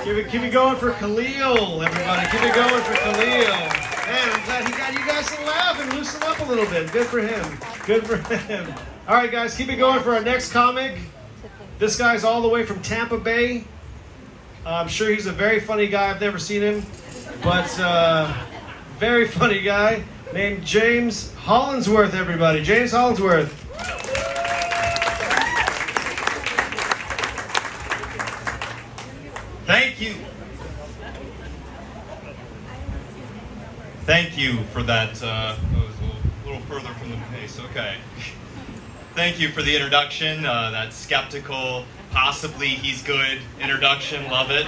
Keep it going for Khalil, everybody. Keep it going for Khalil. Man, I'm glad he got you guys to laugh and loosen up a little bit. Good for him. Good for him. All right, guys, keep it going for our next comic. This guy's all the way from Tampa Bay. I'm sure he's a very funny guy. I've never seen him, but very funny guy named James Hollingsworth, everybody. James Hollingsworth. Thank you. Thank you for that. That was a little further from the pace. Okay. Thank you for the introduction. That skeptical, possibly he's good introduction. Love it.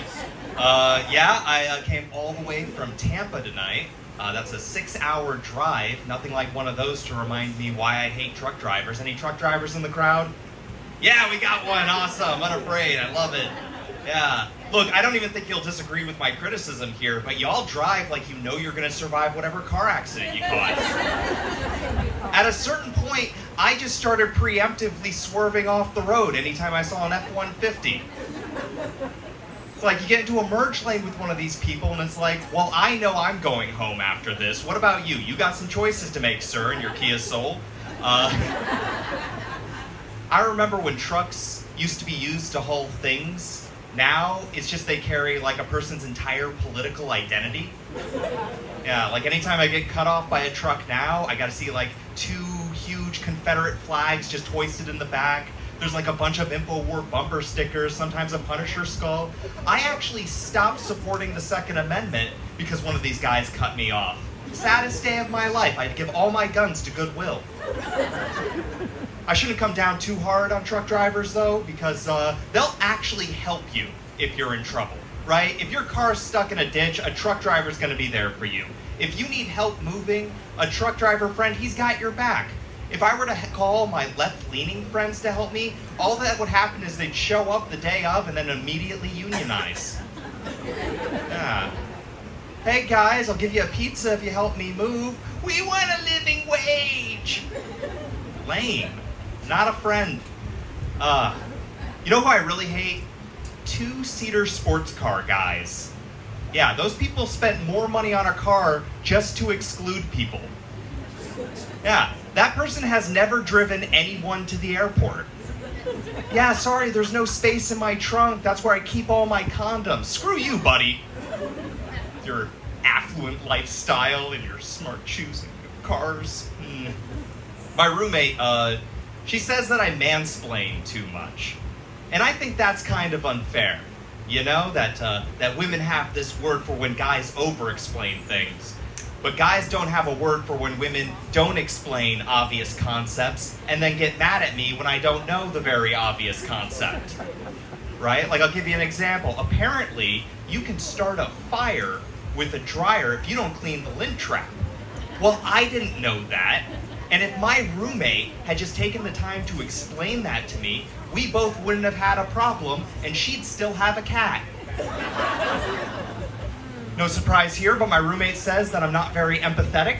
Yeah, I came all the way from Tampa tonight. That's a 6-hour drive. Nothing like one of those to remind me why I hate truck drivers. Any truck drivers in the crowd? Yeah, we got one. Awesome. Unafraid. I love it. Yeah. Look, I don't even think you'll disagree with my criticism here, but y'all drive like you know you're going to survive whatever car accident you cause. At a certain point, I just started preemptively swerving off the road anytime I saw an F-150. It's like you get into a merge lane with one of these people and it's like, well, I know I'm going home after this. What about you? You got some choices to make, sir, in your Kia Soul. I remember when trucks used to be used to haul things. Now, it's just they carry like a person's entire political identity. Yeah, like anytime I get cut off by a truck now, I gotta see like 2 huge Confederate flags just hoisted in the back. There's like a bunch of InfoWar bumper stickers, sometimes a Punisher skull. I actually stopped supporting the Second Amendment because one of these guys cut me off. Saddest day of my life. I'd give all my guns to Goodwill. I shouldn't come down too hard on truck drivers though, because they'll actually help you if you're in trouble, right? If your car's stuck in a ditch, a truck driver's gonna be there for you. If you need help moving, a truck driver friend, he's got your back. If I were to call my left-leaning friends to help me, all that would happen is they'd show up the day of and then immediately unionize. Yeah. Hey guys, I'll give you a pizza if you help me move. We want a living wage. Lame. Not a friend. You know who I really hate? 2-seater sports car guys. Yeah, those people spent more money on a car just to exclude people. Yeah, that person has never driven anyone to the airport. Yeah, sorry, there's no space in my trunk. That's where I keep all my condoms. Screw you, buddy. Your affluent lifestyle and your smart choosing of cars. My roommate, she says that I mansplain too much. And I think that's kind of unfair. You know, that women have this word for when guys over-explain things. But guys don't have a word for when women don't explain obvious concepts and then get mad at me when I don't know the very obvious concept. Right? Like, I'll give you an example. Apparently, you can start a fire with a dryer if you don't clean the lint trap. Well, I didn't know that. And if my roommate had just taken the time to explain that to me, we both wouldn't have had a problem and she'd still have a cat. No surprise here, but my roommate says that I'm not very empathetic.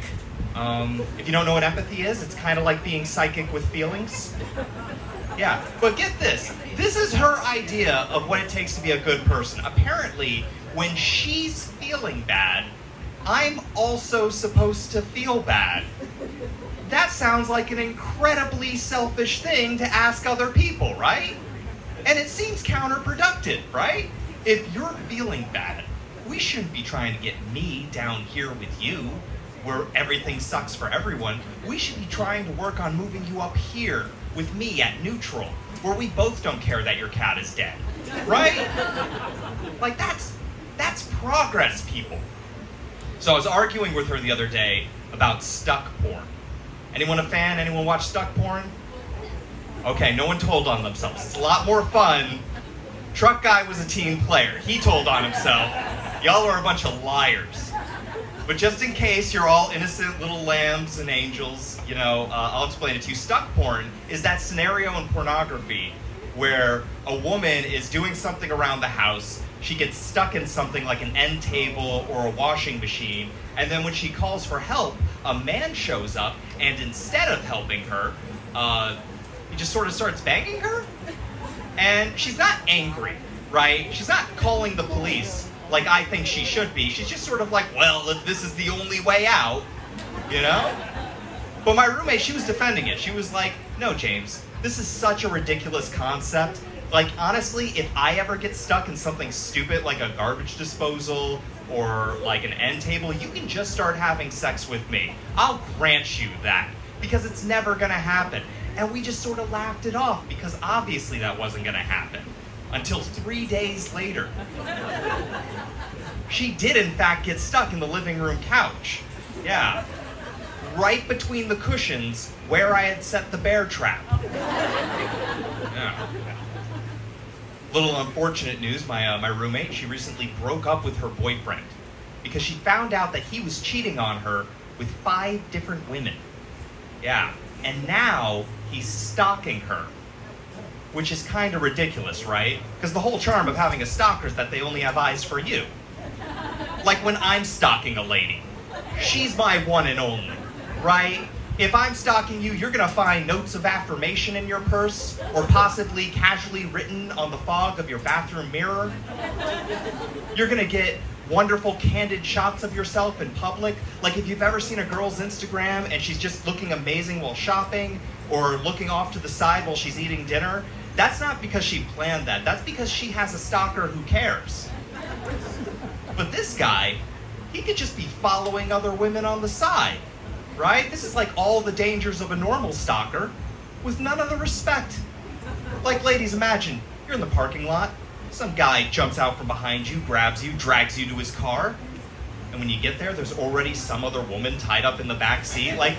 If you don't know what empathy is, it's kind of like being psychic with feelings. Yeah, but get this. This is her idea of what it takes to be a good person. Apparently, when she's feeling bad, I'm also supposed to feel bad. That sounds like an incredibly selfish thing to ask other people, right? And it seems counterproductive, right? If you're feeling bad, we shouldn't be trying to get me down here with you, where everything sucks for everyone. We should be trying to work on moving you up here with me at neutral, where we both don't care that your cat is dead, right? Like, that's progress, people. So I was arguing with her the other day about stuck porn. Anyone a fan? Anyone watch stuck porn? Okay, no one told on themselves. It's a lot more fun. Truck guy was a team player. He told on himself. Y'all are a bunch of liars. But just in case you're all innocent little lambs and angels, you know, I'll explain it to you. Stuck porn is that scenario in pornography where a woman is doing something around the house, she gets stuck in something like an end table or a washing machine, and then when she calls for help, a man shows up, and instead of helping her, he just sort of starts banging her. And she's not angry. right? She's not calling the police like I think she should be. She's just sort of like, well, if this is the only way out, you know? But my roommate, she was defending it. She was like, no, James, this is such a ridiculous concept. Like, honestly, if I ever get stuck in something stupid like a garbage disposal or like an end table, you can just start having sex with me. I'll grant you that, because it's never gonna happen. And we just sort of laughed it off, because obviously that wasn't gonna happen. Until 3 days later. She did, in fact, get stuck in the living room couch. Yeah. Right between the cushions where I had set the bear trap. Yeah. Little unfortunate news, my roommate, she recently broke up with her boyfriend because she found out that he was cheating on her with 5 different women. Yeah, and now he's stalking her, which is kind of ridiculous, right? Because the whole charm of having a stalker is that they only have eyes for you. Like when I'm stalking a lady, she's my one and only, right? If I'm stalking you, you're gonna find notes of affirmation in your purse, or possibly casually written on the fog of your bathroom mirror. You're gonna get wonderful candid shots of yourself in public. Like if you've ever seen a girl's Instagram and she's just looking amazing while shopping, or looking off to the side while she's eating dinner, that's not because she planned that. That's because she has a stalker who cares. But this guy, he could just be following other women on the side. Right? This is like all the dangers of a normal stalker with none of the respect. Like, ladies, imagine you're in the parking lot, some guy jumps out from behind you, grabs you, drags you to his car, and when you get there, there's already some other woman tied up in the back seat. Like,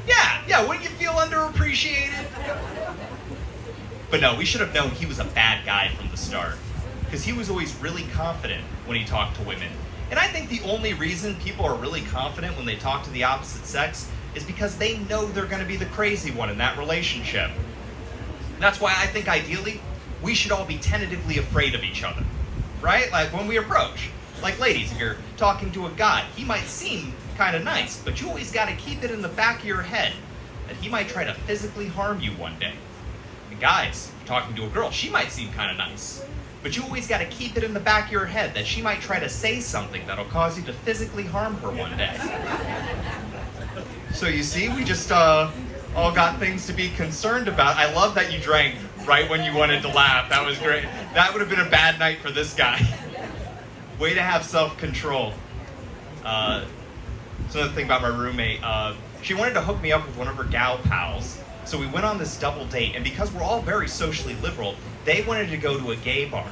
yeah, wouldn't you feel underappreciated? But no, we should have known he was a bad guy from the start, because he was always really confident when he talked to women. And I think the only reason people are really confident when they talk to the opposite sex is because they know they're going to be the crazy one in that relationship. That's why I think ideally, we should all be tentatively afraid of each other, right? Like when we approach. Like ladies, if you're talking to a guy, he might seem kind of nice, but you always got to keep it in the back of your head that he might try to physically harm you one day. And guys, if you're talking to a girl, she might seem kind of nice, but you always got to keep it in the back of your head that she might try to say something that'll cause you to physically harm her one day. So you see, we just all got things to be concerned about. I love that you drank right when you wanted to laugh. That was great. That would have been a bad night for this guy. Way to have self-control. So another thing about my roommate, she wanted to hook me up with one of her gal pals. So we went on this double date, and because we're all very socially liberal, they wanted to go to a gay bar.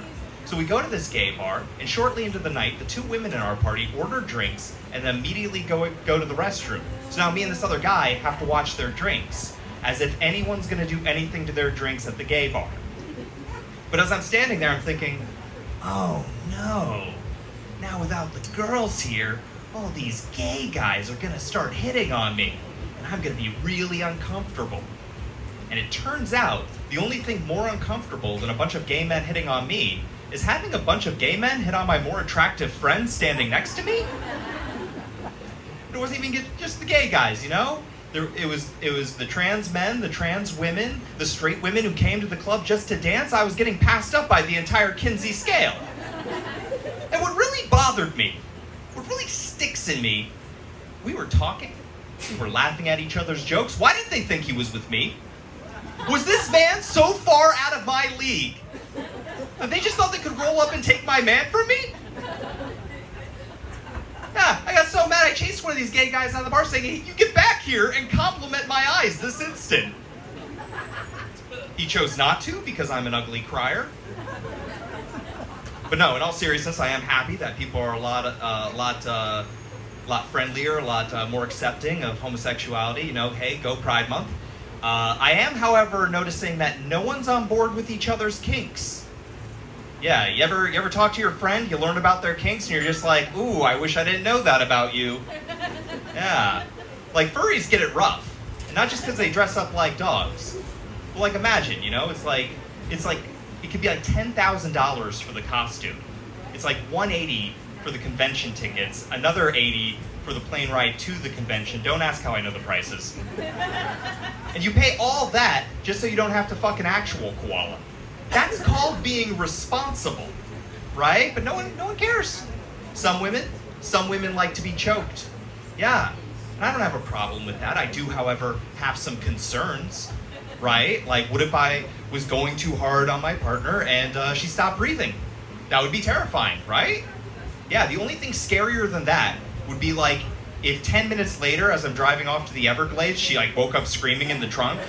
So we go to this gay bar, and shortly into the night, the 2 women in our party order drinks and then immediately go to the restroom. So now me and this other guy have to watch their drinks, as if anyone's gonna do anything to their drinks at the gay bar. But as I'm standing there, I'm thinking, oh no, now without the girls here, all these gay guys are gonna start hitting on me, and I'm gonna be really uncomfortable. And it turns out, the only thing more uncomfortable than a bunch of gay men hitting on me is having a bunch of gay men hit on my more attractive friend standing next to me. It wasn't even just the gay guys, you know? It was the trans men, the trans women, the straight women who came to the club just to dance. I was getting passed up by the entire Kinsey scale. And what really bothered me, what really sticks in me, we were talking, we were laughing at each other's jokes. Why didn't they think he was with me? Was this man so far out of my league that they just thought they could roll up and take my man from me? Yeah, I got so mad I chased one of these gay guys out of the bar saying, hey, you get back here and compliment my eyes this instant. He chose not to because I'm an ugly crier. But no, in all seriousness, I am happy that people are a lot friendlier, a lot more accepting of homosexuality. You know, hey, go Pride Month. I am, however, noticing that no one's on board with each other's kinks. Yeah, you ever talk to your friend, you learn about their kinks, and you're just like, ooh, I wish I didn't know that about you. Yeah. Like, furries get it rough. And not just because they dress up like dogs. But like, imagine, you know, it's like, it could be like $10,000 for the costume. It's like $180 for the convention tickets, another $80 for the plane ride to the convention. Don't ask how I know the prices. And you pay all that just so you don't have to fuck an actual koala. That's called being responsible, right? But no one cares. Some women like to be choked. Yeah, and I don't have a problem with that. I do, however, have some concerns, right? Like, what if I was going too hard on my partner and she stopped breathing? That would be terrifying, right? Yeah, the only thing scarier than that would be like if 10 minutes later, as I'm driving off to the Everglades, she like woke up screaming in the trunk.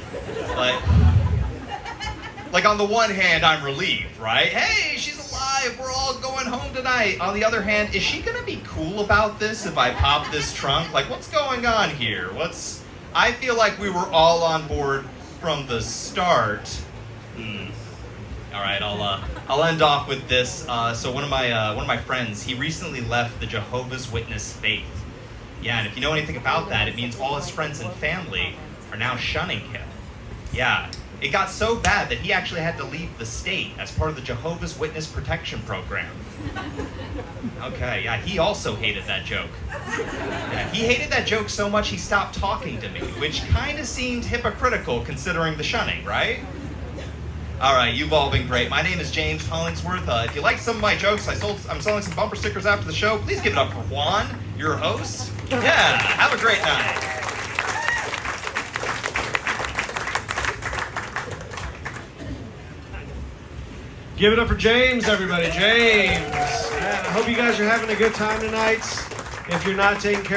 Like on the one hand, I'm relieved, right? Hey, she's alive, we're all going home tonight. On the other hand, is she gonna be cool about this if I pop this trunk? Like, what's going on here? I feel like we were all on board from the start. All right, I'll end off with this. So one of my friends, he recently left the Jehovah's Witness faith. Yeah, and if you know anything about that, it means all his friends and family are now shunning him. Yeah, it got so bad that he actually had to leave the state as part of the Jehovah's Witness protection program. Okay, yeah, he also hated that joke. Yeah, he hated that joke so much he stopped talking to me, which kind of seemed hypocritical considering the shunning, right? All right, you've all been great. My name is James Hollingsworth. If you like some of my jokes, I'm selling some bumper stickers after the show. Please give it up for Juan, your host. Yeah, have a great night. Give it up for James, everybody. James. Man, I hope you guys are having a good time tonight. If you're not taking care